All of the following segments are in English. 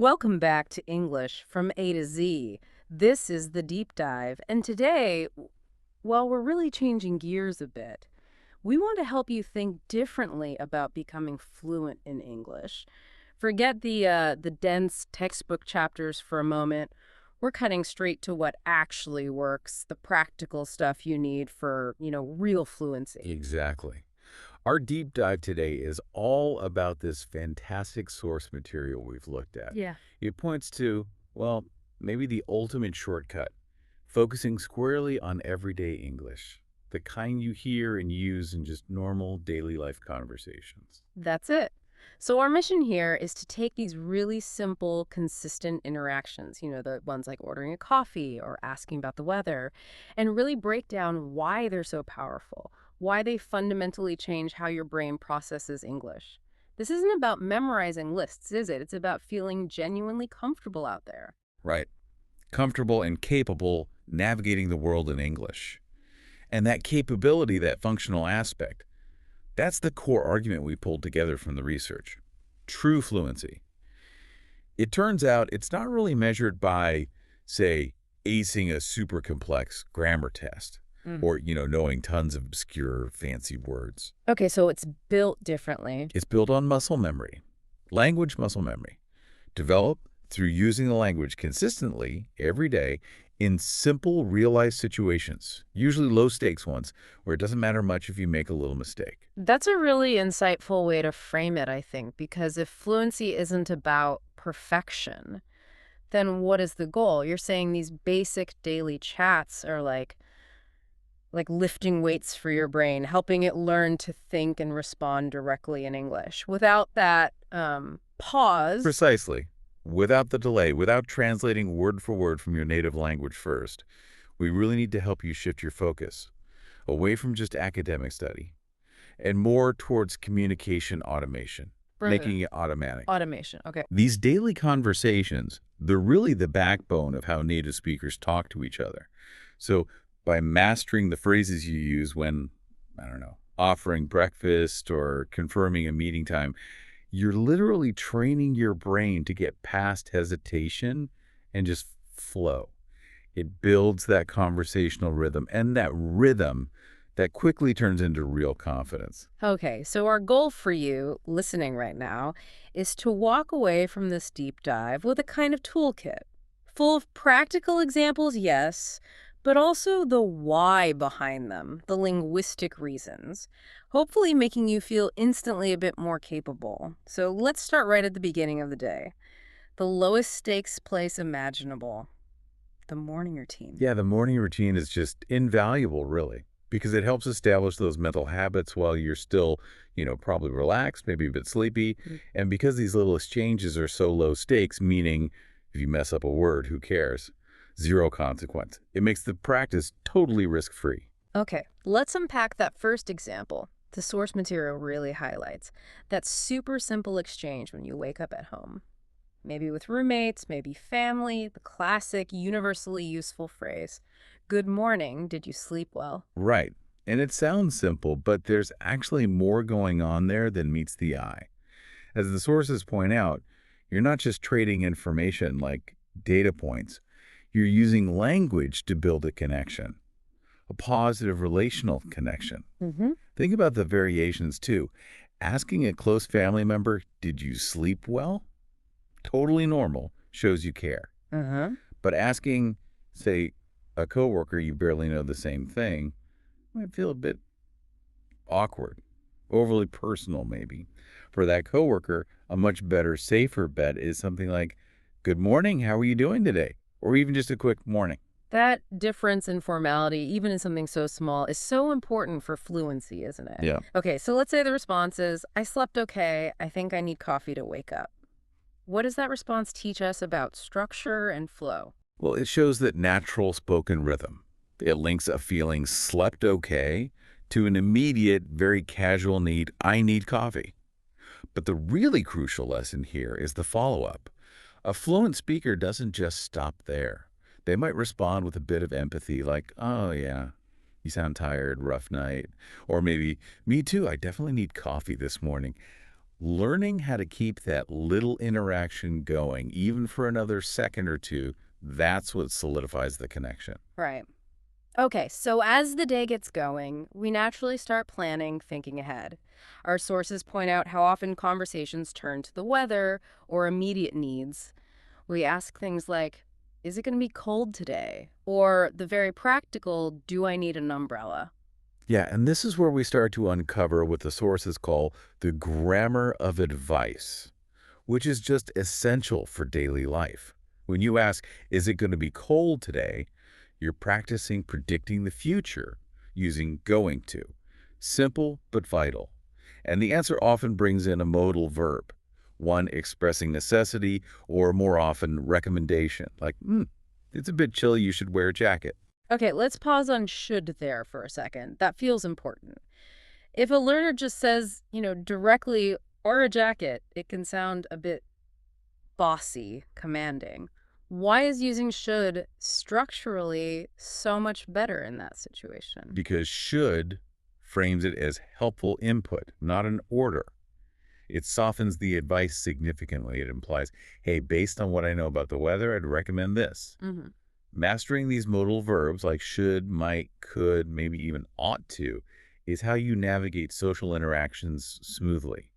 Welcome back to English from A to Z. This is the deep dive, and today, well, we're really changing gears a bit. We want to help you think differently about becoming fluent in English. Forget the dense textbook chapters for a moment. We're cutting straight to what actually works, the practical stuff you need for, real fluency. Exactly. Our deep dive today is all about this fantastic source material we've looked at. Yeah. It points to, well, maybe the ultimate shortcut, focusing squarely on everyday English, the kind you hear and use in just normal daily life conversations. That's it. So our mission here is to take these really simple, consistent interactions, the ones like ordering a coffee or asking about the weather, and really break down why they're so powerful, why they fundamentally change how your brain processes English. This isn't about memorizing lists, is it? It's about feeling genuinely comfortable out there. Right. Comfortable and capable navigating the world in English. And that capability, that functional aspect, that's the core argument we pulled together from the research. True fluency. It turns out it's not really measured by, say, acing a super complex grammar test or, knowing tons of obscure, fancy words. Okay, so it's built differently. It's built on muscle memory, language muscle memory, developed through using the language consistently every day in simple, real-life situations, usually low-stakes ones, where it doesn't matter much if you make a little mistake. That's a really insightful way to frame it, I think, because if fluency isn't about perfection, then what is the goal? You're saying these basic daily chats are like lifting weights for your brain, helping it learn to think and respond directly in English without that pause. Precisely. Without the delay, without translating word for word from your native language first, we really need to help you shift your focus away from just academic study and more towards communication automation, Brilliant. making it automatic. Automation. Okay. These daily conversations, they're really the backbone of how native speakers talk to each other. So by mastering the phrases you use when, I don't know, offering breakfast or confirming a meeting time, you're literally training your brain to get past hesitation and just flow. It builds that conversational rhythm, and that rhythm that quickly turns into real confidence. Okay, so our goal for you listening right now is to walk away from this deep dive with a kind of toolkit full of practical examples, yes, but also the why behind them, the linguistic reasons, hopefully making you feel instantly a bit more capable. So let's start right at the beginning of the day. The lowest stakes place imaginable, the morning routine. Yeah, the morning routine is just invaluable, really, because it helps establish those mental habits while you're still, probably relaxed, maybe a bit sleepy. And because these little exchanges are so low stakes, meaning if you mess up a word, who cares? Zero consequence. It makes the practice totally risk-free. Okay, let's unpack that first example. The source material really highlights that super simple exchange when you wake up at home. Maybe with roommates, maybe family, the classic, universally useful phrase, "Good morning, did you sleep well?" Right. And it sounds simple, but there's actually more going on there than meets the eye. As the sources point out, you're not just trading information like data points. You're using language to build a connection, a positive relational connection. Think about the variations, too. Asking a close family member, did you sleep well? Totally normal, shows you care. But asking, say, a coworker you barely know the same thing might feel a bit awkward, overly personal maybe. For that coworker, a much better, safer bet is something like, good morning, how are you doing today? Or even just a quick morning. That difference in formality, even in something so small, is so important for fluency, isn't it? Yeah. Okay, so let's say the response is, "I slept okay. I think I need coffee to wake up." What does that response teach us about structure and flow? Well, it shows that natural spoken rhythm. It links a feeling slept okay to an immediate, very casual need, I need coffee. But the really crucial lesson here is the follow-up. A fluent speaker doesn't just stop there. They might respond with a bit of empathy like, oh yeah, you sound tired, rough night. Or maybe, me too, I definitely need coffee this morning. Learning how to keep that little interaction going, even for another second or two, that's what solidifies the connection. Right. Okay, so as the day gets going, we naturally start planning, thinking ahead. Our sources point out how often conversations turn to the weather or immediate needs. We ask things like, is it going to be cold today? Or the very practical, do I need an umbrella? Yeah, and this is where we start to uncover what the sources call the grammar of advice, which is just essential for daily life. When you ask, is it going to be cold today? You're practicing predicting the future using going to. Simple but vital. And the answer often brings in a modal verb, one expressing necessity or more often recommendation, like, it's a bit chilly, you should wear a jacket. Okay, let's pause on should there for a second. That feels important. If a learner just says, directly, or a jacket, it can sound a bit bossy, commanding. Why is using should structurally so much better in that situation? Because should frames it as helpful input, not an order. It softens the advice significantly. It implies, hey, based on what I know about the weather, I'd recommend this. Hmm. Mastering these modal verbs like should, might, could, maybe even ought to, is how you navigate social interactions smoothly,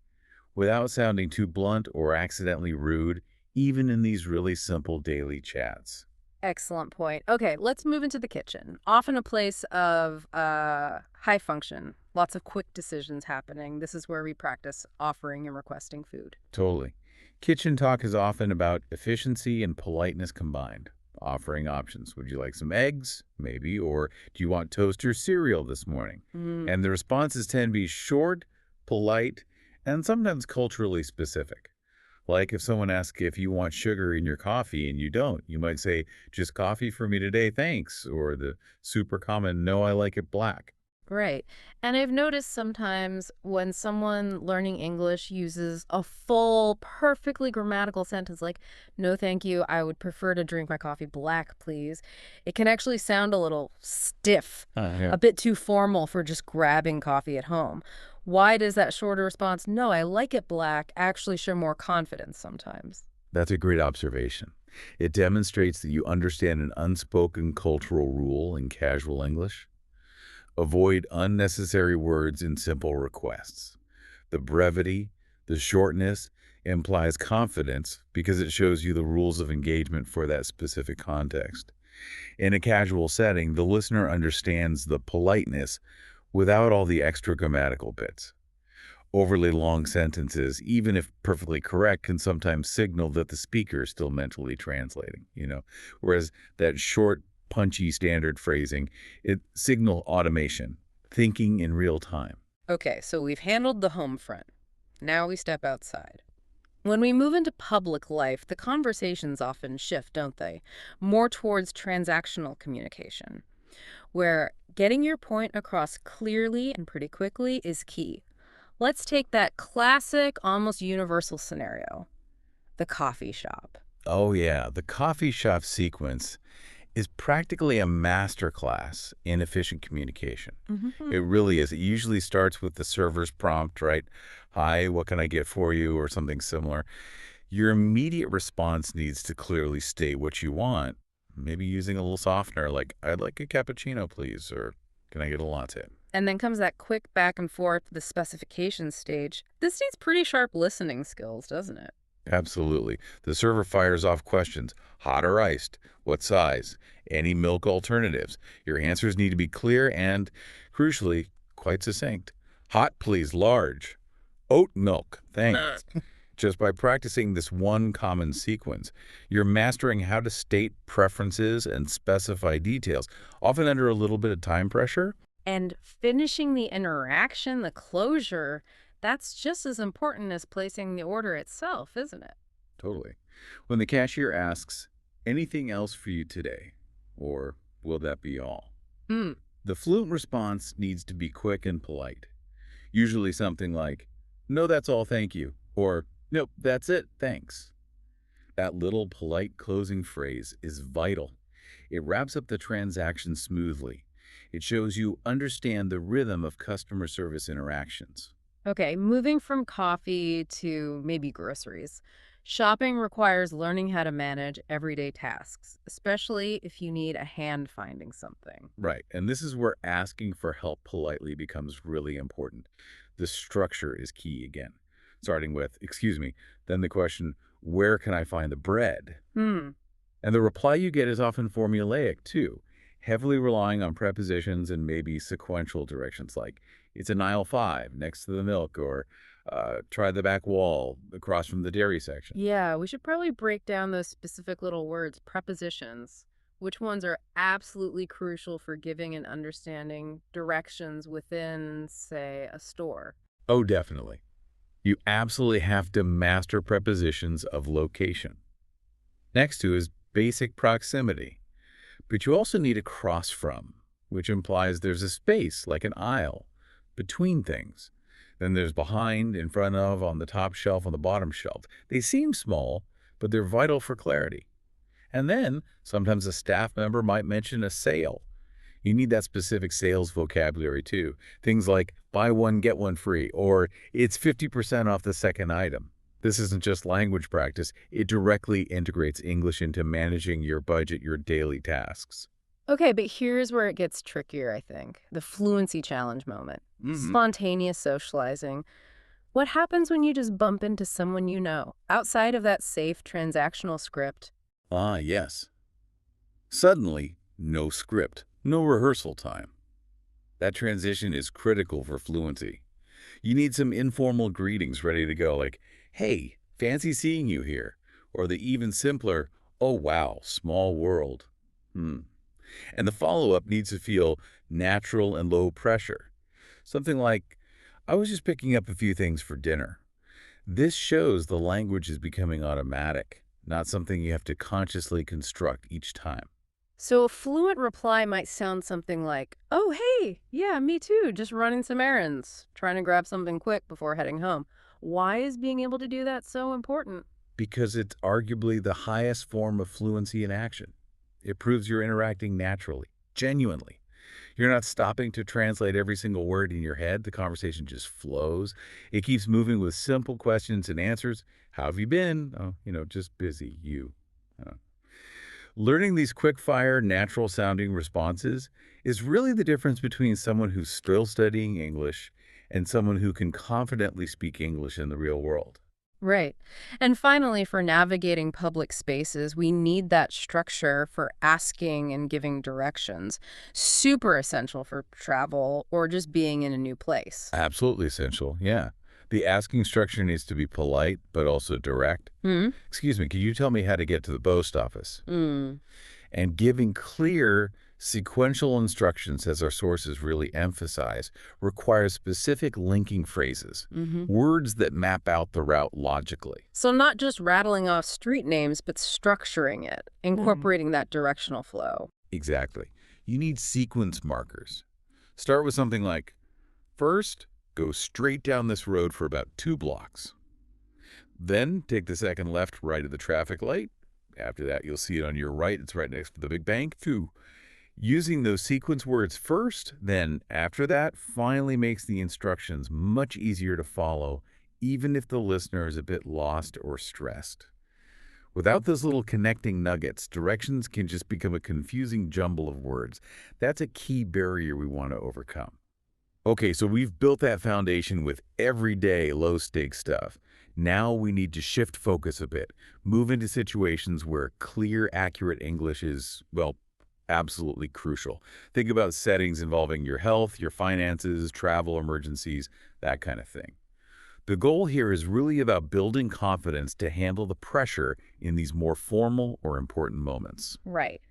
without sounding too blunt or accidentally rude, even in these really simple daily chats. Excellent point. Okay, let's move into the kitchen. Often a place of high function, lots of quick decisions happening. This is where we practice offering and requesting food. Totally. Kitchen talk is often about efficiency and politeness combined, offering options. Would you like some eggs? Maybe. Or do you want toast or cereal this morning? Mm, And the responses tend to be short, polite, and sometimes culturally specific. Like if someone asks if you want sugar in your coffee and you don't, you might say, just coffee for me today, thanks. Or the super common, no, I like it black. right. And I've noticed sometimes when someone learning English uses a full, perfectly grammatical sentence like, no, thank you, I would prefer to drink my coffee black, please. It can actually sound a little stiff, Yeah. a bit too formal for just grabbing coffee at home. Why does that shorter response, no, I like it black, actually show more confidence sometimes? That's a great observation. It demonstrates that you understand an unspoken cultural rule in casual English. Avoid unnecessary words in simple requests. The brevity, the shortness implies confidence because it shows you the rules of engagement for that specific context. In a casual setting, the listener understands the politeness without all the extra grammatical bits. Overly long sentences, even if perfectly correct, can sometimes signal that the speaker is still mentally translating. Whereas that short, punchy standard phrasing, it signal automation, thinking in real time. Okay, so we've handled the home front. Now we step outside. When we move into public life, the conversations often shift, don't they? More towards transactional communication, where getting your point across clearly and pretty quickly is key. Let's take that classic, almost universal scenario, the coffee shop. Oh yeah, the coffee shop sequence is practically a masterclass in efficient communication. Hmm. It really is. It usually starts with the server's prompt, right? Hi, what can I get for you? Or something similar. Your immediate response needs to clearly state what you want, maybe using a little softener like, I'd like a cappuccino, please, or can I get a latte? And then comes that quick back and forth, the specification stage. This needs pretty sharp listening skills, doesn't it? Absolutely. The server fires off questions. Hot or iced? What size? Any milk alternatives? Your answers need to be clear and, crucially, quite succinct. Hot, please, large. Oat milk, thanks. Just by practicing this one common sequence, you're mastering how to state preferences and specify details, often under a little bit of time pressure. And finishing the interaction, the closure, that's just as important as placing the order itself, isn't it? Totally. When the cashier asks, anything else for you today? Or will that be all? Hmm. The fluent response needs to be quick and polite. Usually something like, no, that's all, thank you. Or, nope, that's it, thanks. That little polite closing phrase is vital. It wraps up the transaction smoothly. It shows you understand the rhythm of customer service interactions. Okay, moving from coffee to maybe groceries. Shopping requires learning how to manage everyday tasks, especially if you need a hand finding something. Right. And this is where asking for help politely becomes really important. The structure is key again. Starting with, excuse me, then the question, where can I find the bread? Hmm. And the reply you get is often formulaic too, heavily relying on prepositions and maybe sequential directions like, it's in aisle 5 next to the milk, or try the back wall across from the dairy section. Yeah, we should probably break down those specific little words, prepositions. Which ones are absolutely crucial for giving and understanding directions within, say, a store? Oh, definitely. You absolutely have to master prepositions of location. Next to is basic proximity. But you also need across from, which implies there's a space, like an aisle, between things. Then there's behind, in front of, on the top shelf, on the bottom shelf. They seem small, but they're vital for clarity. And then sometimes a staff member might mention a sale. You need that specific sales vocabulary too. Things like buy one, get one free, or it's 50% off the second item. This isn't just language practice. It directly integrates English into managing your budget, your daily tasks. Okay, but here's where it gets trickier, I think. The fluency challenge moment. Hmm. Spontaneous socializing. What happens when you just bump into someone you know, outside of that safe transactional script? Ah, yes. Suddenly, no script, no rehearsal time. That transition is critical for fluency. You need some informal greetings ready to go, like, hey, fancy seeing you here. Or the even simpler, oh wow, small world. Hmm. And the follow-up needs to feel natural and low pressure. Something like, I was just picking up a few things for dinner. This shows the language is becoming automatic, not something you have to consciously construct each time. So a fluent reply might sound something like, oh, hey, yeah, me too, just running some errands, trying to grab something quick before heading home. Why is being able to do that so important? Because it's arguably the highest form of fluency in action. It proves you're interacting naturally, genuinely. You're not stopping to translate every single word in your head. The conversation just flows. It keeps moving with simple questions and answers. How have you been? Oh, just busy. You. Uh, Learning these quick-fire, natural-sounding responses is really the difference between someone who's still studying English and someone who can confidently speak English in the real world. Right. And finally, for navigating public spaces, we need that structure for asking and giving directions. Super essential for travel or just being in a new place. Absolutely essential, yeah. The asking structure needs to be polite, but also direct. Hmm? Excuse me, can you tell me how to get to the post office? Mm. And giving clear, sequential instructions, as our sources really emphasize, requires specific linking phrases, Hmm. words that map out the route logically. So not just rattling off street names, but structuring it, Mhm. incorporating that directional flow. Exactly. You need sequence markers. Start with something like, first, go straight down this road for about 2 blocks. Then take the second left right at the traffic light. After that, you'll see it on your right. It's right next to the big bank. Phew. Using those sequence words first, then after that, finally makes the instructions much easier to follow, even if the listener is a bit lost or stressed. Without those little connecting nuggets, directions can just become a confusing jumble of words. That's a key barrier we want to overcome. Okay, so we've built that foundation with everyday low-stakes stuff. Now we need to shift focus a bit, move into situations where clear, accurate English is, well, absolutely crucial. Think about settings involving your health, your finances, travel emergencies, that kind of thing. The goal here is really about building confidence to handle the pressure in these more formal or important moments. Right.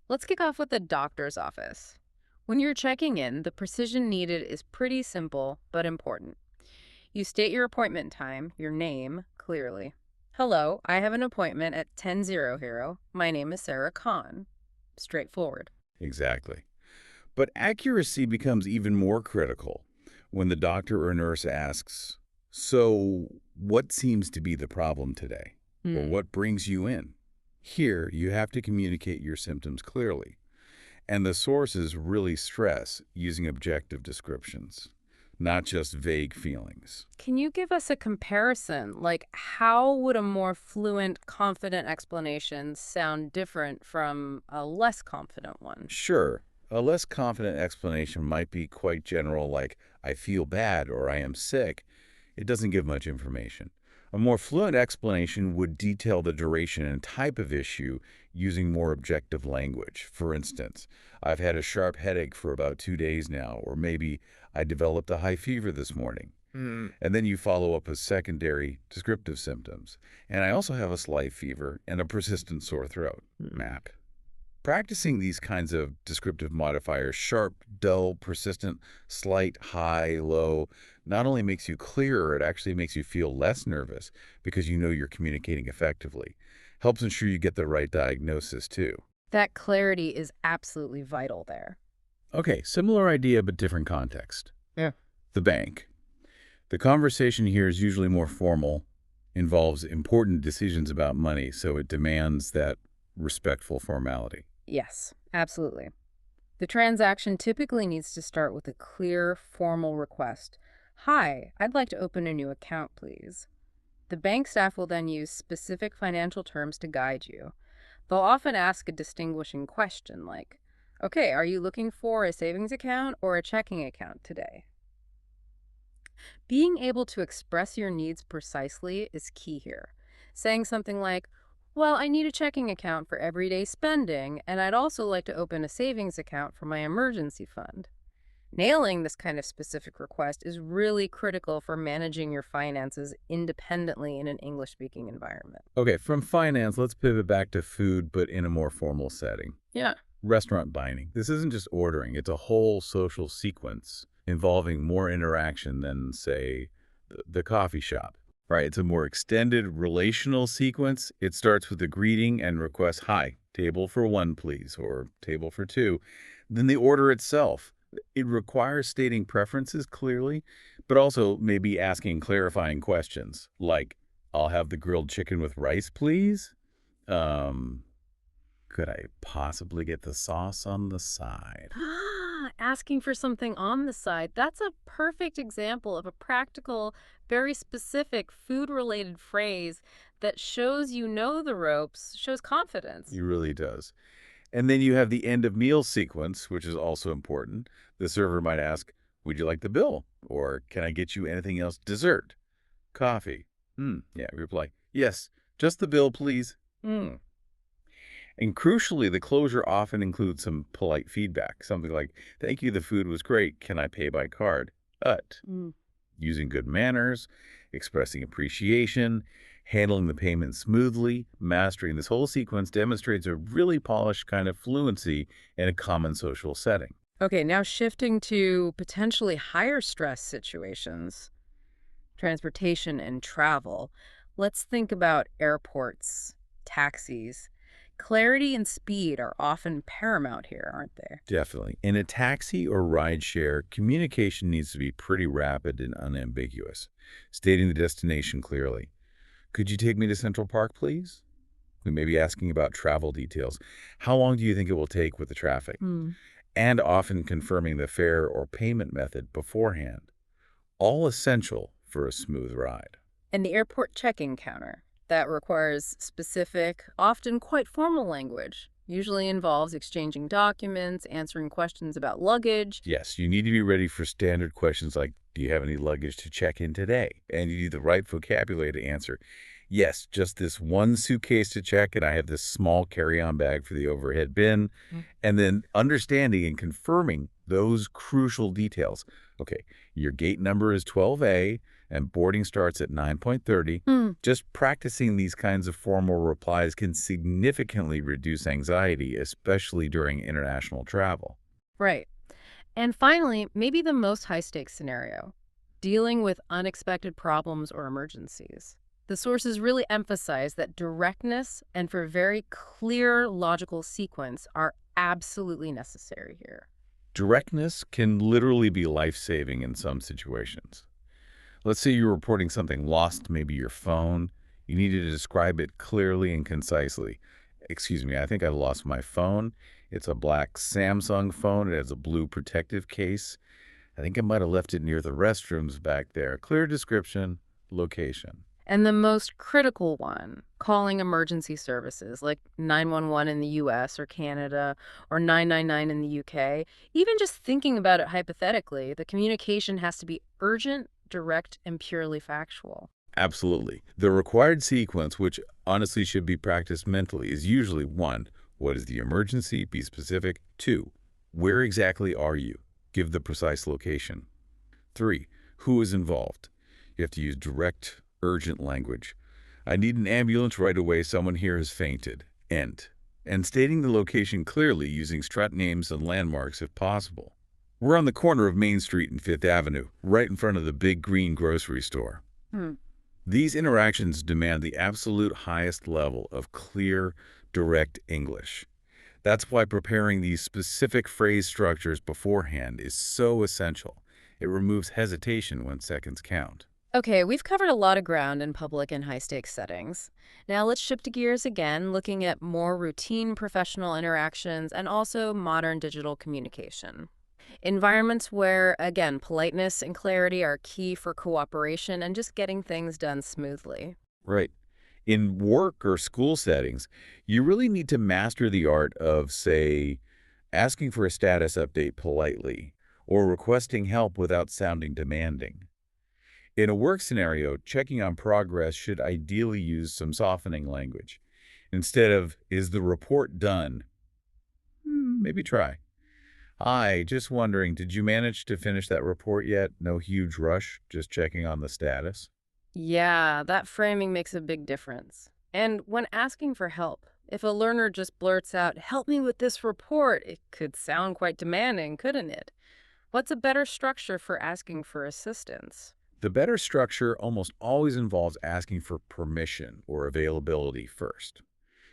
Let's kick off with the doctor's office. When you're checking in, the precision needed is pretty simple but important. You state your appointment time, your name, clearly. Hello, I have an appointment at 10:00. My name is Sarah Khan. Straightforward. Exactly. But accuracy becomes even more critical when the doctor or nurse asks, so what seems to be the problem today? Or Hmm. what brings you in? Here, you have to communicate your symptoms clearly. And the sources really stress using objective descriptions. not just vague feelings. Can you give us a comparison? Like, how would a more fluent, confident explanation sound different from a less confident one? Sure, a less confident explanation might be quite general, like, I feel bad or I am sick. It doesn't give much information. A more fluent explanation would detail the duration and type of issue using more objective language. For instance, I've had a sharp headache for about 2 days now, or maybe I developed a high fever this morning. And then you follow up with secondary descriptive symptoms. And I also have a slight fever and a persistent sore throat. Map. Practicing these kinds of descriptive modifiers, sharp, dull, persistent, slight, high, low, not only makes you clearer, it actually makes you feel less nervous because you know you're communicating effectively. Helps ensure you get the right diagnosis, too. That clarity is absolutely vital there. Okay, similar idea but different context. Yeah. The bank. The conversation here is usually more formal, involves important decisions about money, so it demands that respectful formality. Yes, absolutely. The transaction typically needs to start with a clear, formal request. Hi, I'd like to open a new account, please. The bank staff will then use specific financial terms to guide you. They'll often ask a distinguishing question like, okay, are you looking for a savings account or a checking account today? Being able to express your needs precisely is key here. Saying something like, well, I need a checking account for everyday spending, and I'd also like to open a savings account for my emergency fund. Nailing this kind of specific request is really critical for managing your finances independently in an English-speaking environment. Okay, from finance, let's pivot back to food, but in a more formal setting. Yeah. Restaurant dining. This isn't just ordering, it's a whole social sequence involving more interaction than, say, the coffee shop. Right, it's a more extended relational sequence. It starts with a greeting and requests, hi, table for one, please, or table for two. Then the order itself. It requires stating preferences clearly, but also maybe asking clarifying questions, like, I'll have the grilled chicken with rice, please? Could I possibly get the sauce on the side? Asking for something on the side. That's a perfect example of a practical, very specific food-related phrase that shows you know the ropes, shows confidence. It really does. And then you have the end of meal sequence, which is also important. The server might ask, would you like the bill? Or can I get you anything else? Dessert? Coffee? Yeah, we reply, yes, just the bill, please. And crucially, the closure often includes some polite feedback, something like, thank you, the food was great. Can I pay by card? Using good manners, expressing appreciation, handling the payment smoothly, mastering this whole sequence demonstrates a really polished kind of fluency in a common social setting. Okay, now shifting to potentially higher stress situations, transportation and travel. Let's think about airports, taxis. Clarity and speed are often paramount here, aren't they? Definitely. In a taxi or rideshare, communication needs to be pretty rapid and unambiguous, stating the destination clearly. Could you take me to Central Park, please? We may be asking about travel details. How long do you think it will take with the traffic? And often confirming the fare or payment method beforehand. All essential for a smooth ride. And the airport check-in counter. That requires specific, often quite formal language. Usually involves exchanging documents, answering questions about luggage. Yes, you need to be ready for standard questions like, do you have any luggage to check in today? And you need the right vocabulary to answer. Yes, just this one suitcase to check, and I have this small carry-on bag for the overhead bin. And then understanding and confirming those crucial details. Okay, your gate number is 12A, and boarding starts at 9:30. Just practicing these kinds of formal replies can significantly reduce anxiety, especially during international travel. Right. And finally, maybe the most high-stakes scenario, dealing with unexpected problems or emergencies. The sources really emphasize that directness and for very clear logical sequence are absolutely necessary here. Directness can literally be life-saving in some situations. Let's say you're reporting something lost, maybe your phone. You need to describe it clearly and concisely. Excuse me, I think I've lost my phone. It's a black Samsung phone. It has a blue protective case. I think I might have left it near the restrooms back there. Clear description, location. And the most critical one, calling emergency services like 911 in the US or Canada or 999 in the UK, even just thinking about it hypothetically, the communication has to be urgent, direct, and purely factual. Absolutely. The required sequence, which honestly should be practiced mentally, is usually 1. What is the emergency? Be specific. 2. Where exactly are you? Give the precise location. 3. Who is involved? You have to use direct, urgent language. I need an ambulance right away. Someone here has fainted. End. And stating the location clearly using street names and landmarks if possible. We're on the corner of Main Street and Fifth Avenue, right in front of the big green grocery store. Hmm. These interactions demand the absolute highest level of clear, direct English. That's why preparing these specific phrase structures beforehand is so essential. It removes hesitation when seconds count. Okay, we've covered a lot of ground in public and high-stakes settings. Now let's shift gears again, looking at more routine professional interactions and also modern digital communication. Environments where, again, politeness and clarity are key for cooperation and just getting things done smoothly. Right. In work or school settings, you really need to master the art of, say, asking for a status update politely or requesting help without sounding demanding. In a work scenario, checking on progress should ideally use some softening language. Instead of, is the report done? Maybe try. Hi, just wondering, did you manage to finish that report yet? No huge rush, just checking on the status. Yeah, that framing makes a big difference. And when asking for help, if a learner just blurts out, help me with this report, it could sound quite demanding, couldn't it? What's a better structure for asking for assistance? The better structure almost always involves asking for permission or availability first.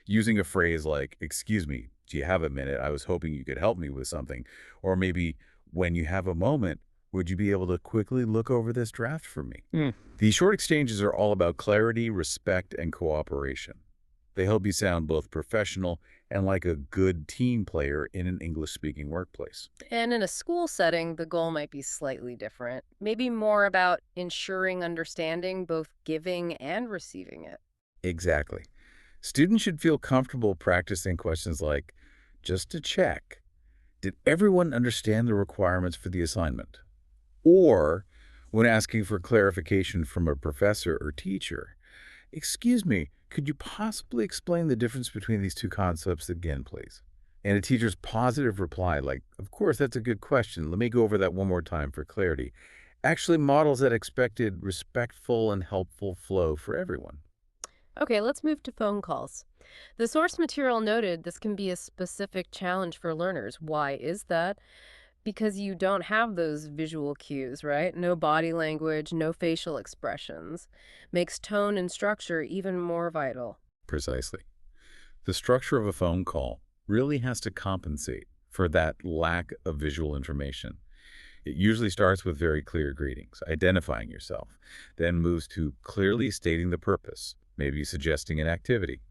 Using a phrase like, excuse me, do you have a minute? I was hoping you could help me with something. Or maybe, when you have a moment, would you be able to quickly look over this draft for me? These short exchanges are all about clarity, respect, and cooperation. They help you sound both professional and like a good team player in an English-speaking workplace. And in a school setting, the goal might be slightly different, maybe more about ensuring understanding, both giving and receiving it. Exactly. Students should feel comfortable practicing questions like, just to check, did everyone understand the requirements for the assignment? Or, when asking for clarification from a professor or teacher, excuse me, could you possibly explain the difference between these two concepts again, please? And a teacher's positive reply, like, of course, that's a good question. Let me go over that one more time for clarity, actually models that expected respectful and helpful flow for everyone. Okay, let's move to phone calls. The source material noted this can be a specific challenge for learners. Why is that? Because you don't have those visual cues, right? No body language, no facial expressions. Makes tone and structure even more vital. Precisely. The structure of a phone call really has to compensate for that lack of visual information. It usually starts with very clear greetings, identifying yourself, then moves to clearly stating the purpose, maybe suggesting an activity.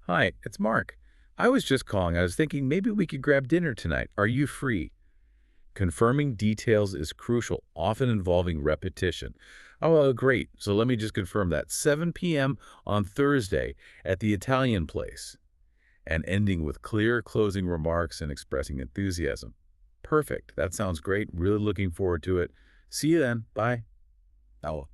Hi, it's Mark. I was just calling. I was thinking maybe we could grab dinner tonight. Are you free? Confirming details is crucial, often involving repetition. Oh, great. So let me just confirm that. 7 p.m. on Thursday at the Italian place. And ending with clear closing remarks and expressing enthusiasm. Perfect. That sounds great. Really looking forward to it. See you then. Bye. Oh.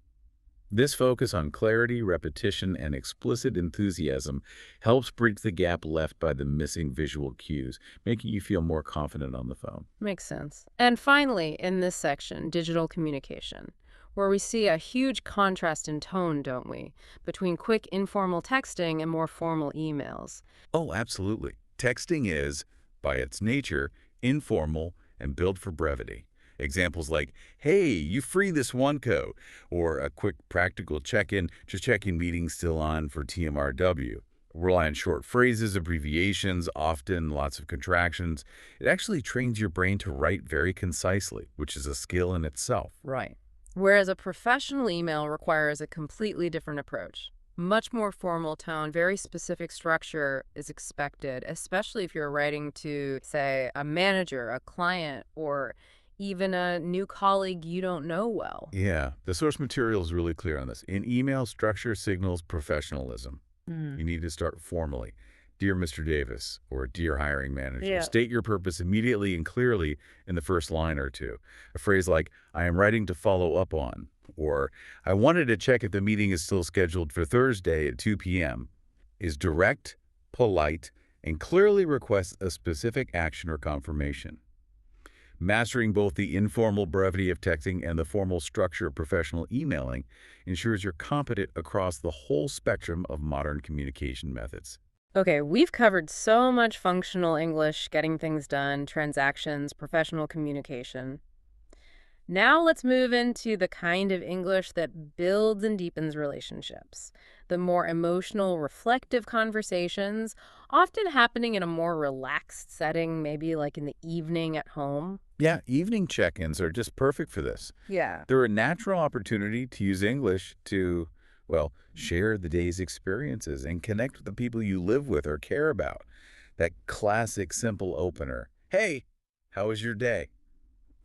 This focus on clarity, repetition, and explicit enthusiasm helps bridge the gap left by the missing visual cues, making you feel more confident on the phone. Makes sense. And finally, in this section, digital communication, where we see a huge contrast in tone, don't we, between quick informal texting and more formal emails. Oh, absolutely. Texting is, by its nature, informal and built for brevity. Examples like, hey, you free this one co, or a quick practical check-in, just checking meetings still on for TMRW. Rely on short phrases, abbreviations, often lots of contractions. It actually trains your brain to write very concisely, which is a skill in itself. Right. Whereas a professional email requires a completely different approach. Much more formal tone, very specific structure is expected, especially if you're writing to, say, a manager, a client, or even a new colleague you don't know well. Yeah, the source material is really clear on this. In email, structure signals professionalism. Hmm. You need to start formally. Dear Mr. Davis, or Dear Hiring Manager, Yeah. state your purpose immediately and clearly in the first line or two. A phrase like, I am writing to follow up on, or I wanted to check if the meeting is still scheduled for Thursday at 2 p.m. is direct, polite, and clearly requests a specific action or confirmation. Mastering both the informal brevity of texting and the formal structure of professional emailing ensures you're competent across the whole spectrum of modern communication methods. Okay, we've covered so much functional English, getting things done, transactions, professional communication. Now let's move into the kind of English that builds and deepens relationships. The more emotional, reflective conversations, often happening in a more relaxed setting, maybe like in the evening at home. Yeah, evening check-ins are just perfect for this. Yeah. They're a natural opportunity to use English to, well, share the day's experiences and connect with the people you live with or care about. That classic simple opener. Hey, how was your day?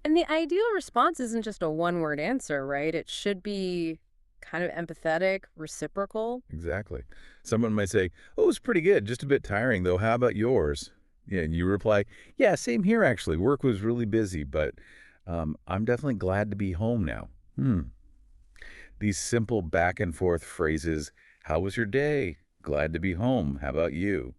And the ideal response isn't just a one-word answer, right? It should be kind of empathetic, reciprocal. Exactly. Someone might say, oh, it was pretty good, just a bit tiring though. How about yours? Yeah, and you reply, yeah, same here actually. Work was really busy, but I'm definitely glad to be home now. These simple back and forth phrases, how was your day? Glad to be home. How about you?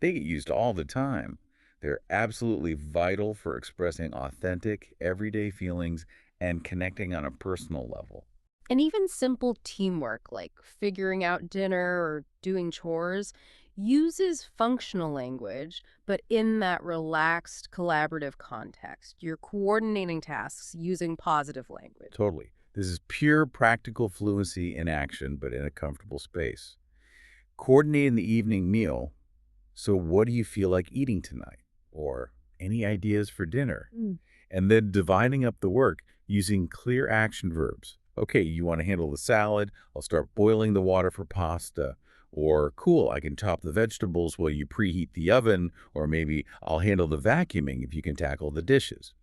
They get used all the time. They're absolutely vital for expressing authentic, everyday feelings and connecting on a personal level. And even simple teamwork, like figuring out dinner or doing chores, uses functional language, but in that relaxed, collaborative context. You're coordinating tasks using positive language. Totally. This is pure practical fluency in action, but in a comfortable space. Coordinating the evening meal. So what do you feel like eating tonight? Or any ideas for dinner? Mm. And then dividing up the work using clear action verbs. Okay, you want to handle the salad? I'll start boiling the water for pasta. Or, cool, I can chop the vegetables while you preheat the oven. Or maybe I'll handle the vacuuming if you can tackle the dishes.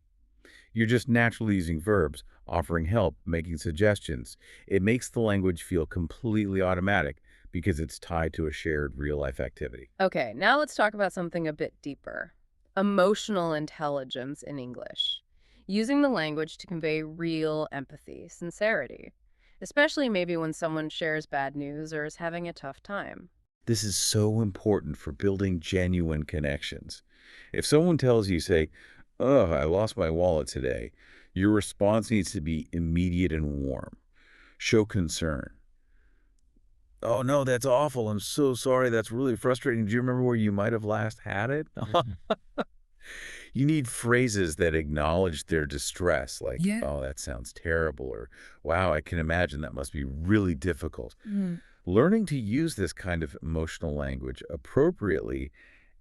You're just naturally using verbs, offering help, making suggestions. It makes the language feel completely automatic because it's tied to a shared real-life activity. Okay, now let's talk about something a bit deeper. Emotional intelligence in English. Using the language to convey real empathy, sincerity, especially maybe when someone shares bad news or is having a tough time. This is so important for building genuine connections. If someone tells you, say, oh, I lost my wallet today, your response needs to be immediate and warm. Show concern. Oh, no, that's awful. I'm so sorry. That's really frustrating. Do you remember where you might have last had it? You need phrases that acknowledge their distress, like, Yeah. oh, that sounds terrible, or wow, I can imagine that must be really difficult. Mm. Learning to use this kind of emotional language appropriately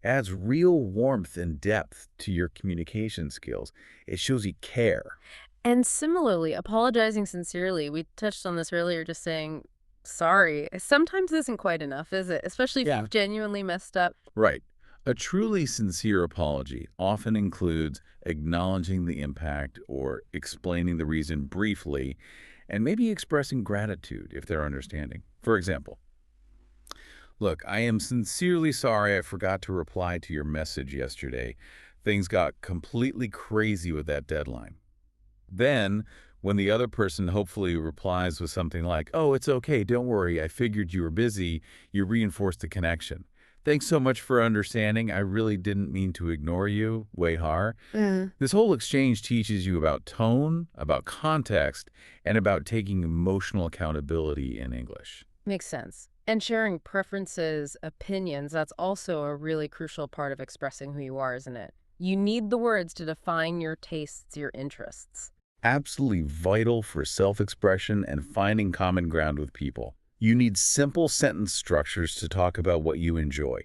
adds real warmth and depth to your communication skills. It shows you care. And similarly, apologizing sincerely. We touched on this earlier, just saying sorry. Sometimes isn't quite enough, is it? Especially if Yeah. you've genuinely messed up. Right. A truly sincere apology often includes acknowledging the impact or explaining the reason briefly and maybe expressing gratitude if they're understanding. For example, look, I am sincerely sorry I forgot to reply to your message yesterday. Things got completely crazy with that deadline. Then, when the other person hopefully replies with something like, oh, it's okay, don't worry, I figured you were busy, you reinforce the connection. Thanks so much for understanding. I really didn't mean to ignore you, Wei Har. This whole exchange teaches you about tone, about context, and about taking emotional accountability in English. Makes sense. And sharing preferences, opinions, that's also a really crucial part of expressing who you are, isn't it? You need the words to define your tastes, your interests. Absolutely vital for self-expression and finding common ground with people. You need simple sentence structures to talk about what you enjoy.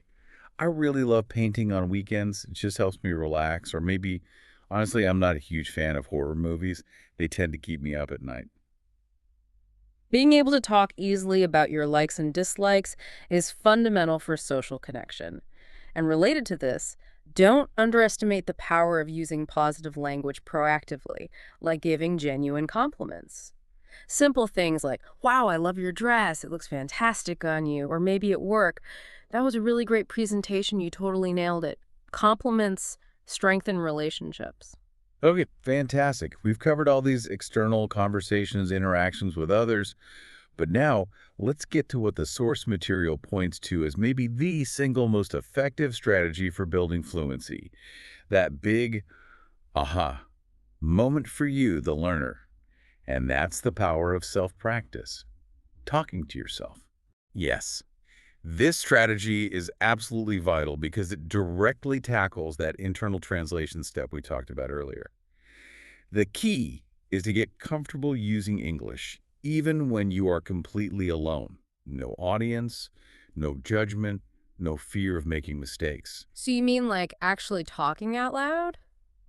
I really love painting on weekends. It just helps me relax. Or maybe, honestly, I'm not a huge fan of horror movies. They tend to keep me up at night. Being able to talk easily about your likes and dislikes is fundamental for social connection. And related to this, Don't underestimate the power of using positive language proactively, like giving genuine compliments. Simple things like, wow, I love your dress. It looks fantastic on you. Or maybe at work, that was a really great presentation. You totally nailed it. Compliments strengthen relationships. Okay, fantastic. We've covered all these external conversations, interactions with others, but now let's get to what the source material points to as maybe the single most effective strategy for building fluency. That big aha moment for you, the learner. And that's the power of self-practice, talking to yourself. Yes, this strategy is absolutely vital because it directly tackles that internal translation step we talked about earlier. The key is to get comfortable using English, even when you are completely alone. No audience, no judgment, no fear of making mistakes. So you mean like actually talking out loud?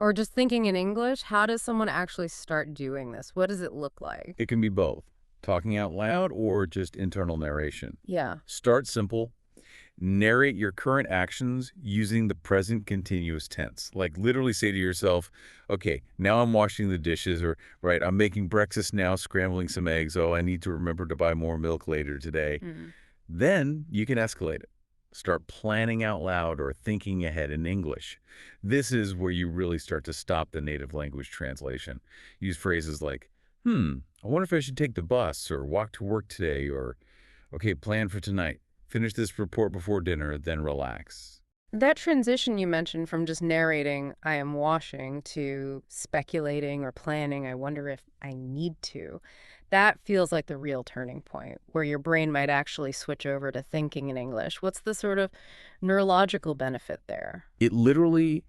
Or just thinking in English? How does someone actually start doing this? What does it look like? It can be both, talking out loud or just internal narration. Yeah. Start simple. Narrate your current actions using the present continuous tense. Like literally say to yourself, okay, now I'm washing the dishes, or right, I'm making breakfast now, scrambling some eggs. Oh, I need to remember to buy more milk later today. Mm. Then you can escalate it. Start planning out loud or thinking ahead in English. This is where you really start to stop the native language translation. Use phrases like, I wonder if I should take the bus or walk to work today, or, okay, plan for tonight. Finish this report before dinner, then relax. That transition you mentioned from just narrating, I am washing, to speculating or planning, I wonder if I need to, that feels like the real turning point, where your brain might actually switch over to thinking in English. What's the sort of neurological benefit there? It literally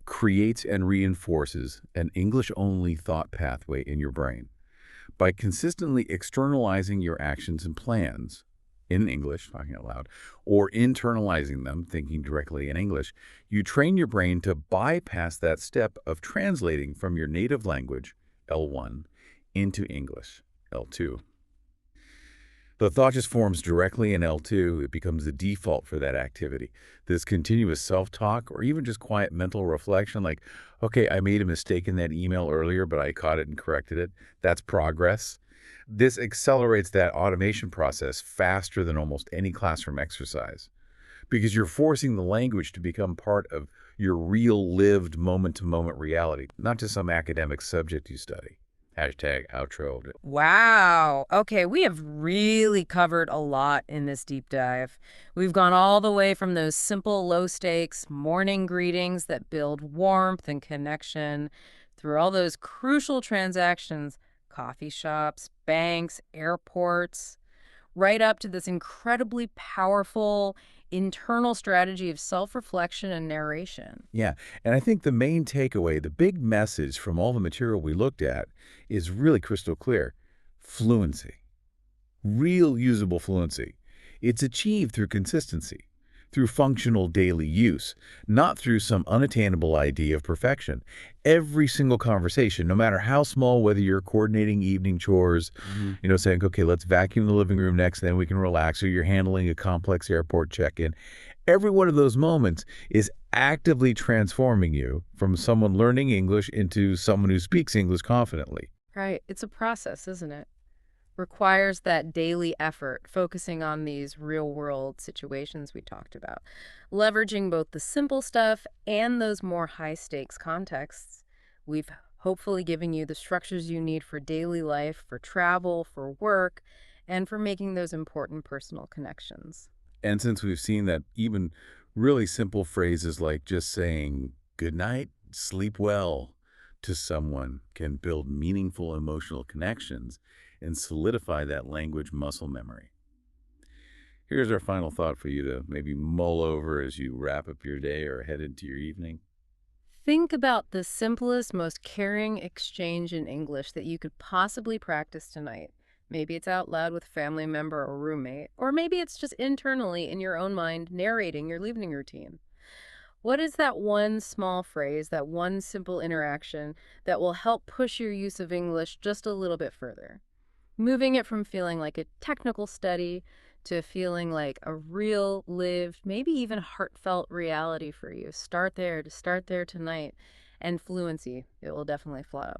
creates and reinforces an English-only thought pathway in your brain. By consistently externalizing your actions and plans in English, talking out loud, or internalizing them, thinking directly in English, you train your brain to bypass that step of translating from your native language, L1, into English, L2. The thought just forms directly in L2. It becomes the default for that activity. This continuous self-talk or even just quiet mental reflection like, okay, I made a mistake in that email earlier, but I caught it and corrected it. That's progress. This accelerates that automation process faster than almost any classroom exercise because you're forcing the language to become part of your real lived moment-to-moment reality, not just some academic subject you study. Hashtag outro. Wow. Okay, we have really covered a lot in this deep dive. We've gone all the way from those simple, low stakes morning greetings that build warmth and connection through all those crucial transactions, coffee shops, banks, airports, right up to this incredibly powerful internal strategy of self-reflection and narration. Yeah, and I think the main takeaway, the big message from all the material we looked at is really crystal clear. Fluency. Real usable fluency. It's achieved through consistency, through functional daily use, not through some unattainable idea of perfection. Every single conversation, no matter how small, whether you're coordinating evening chores, saying, okay, let's vacuum the living room next, then we can relax, or you're handling a complex airport check-in, every one of those moments is actively transforming you from someone learning English into someone who speaks English confidently. Right. It's a process, isn't it? Requires that daily effort, focusing on these real-world situations we talked about, leveraging both the simple stuff and those more high-stakes contexts. We've hopefully given you the structures you need for daily life, for travel, for work, and for making those important personal connections. And since we've seen that even really simple phrases like just saying good night, sleep well to someone can build meaningful emotional connections and solidify that language muscle memory. Here's our final thought for you to maybe mull over as you wrap up your day or head into your evening. Think about the simplest, most caring exchange in English that you could possibly practice tonight. Maybe it's out loud with a family member or roommate, or maybe it's just internally in your own mind narrating your evening routine. What is that one small phrase, that one simple interaction that will help push your use of English just a little bit further? Moving it from feeling like a technical study to feeling like a real, lived, maybe even heartfelt reality for you. Start there, to start there tonight, and fluency, it will definitely flow.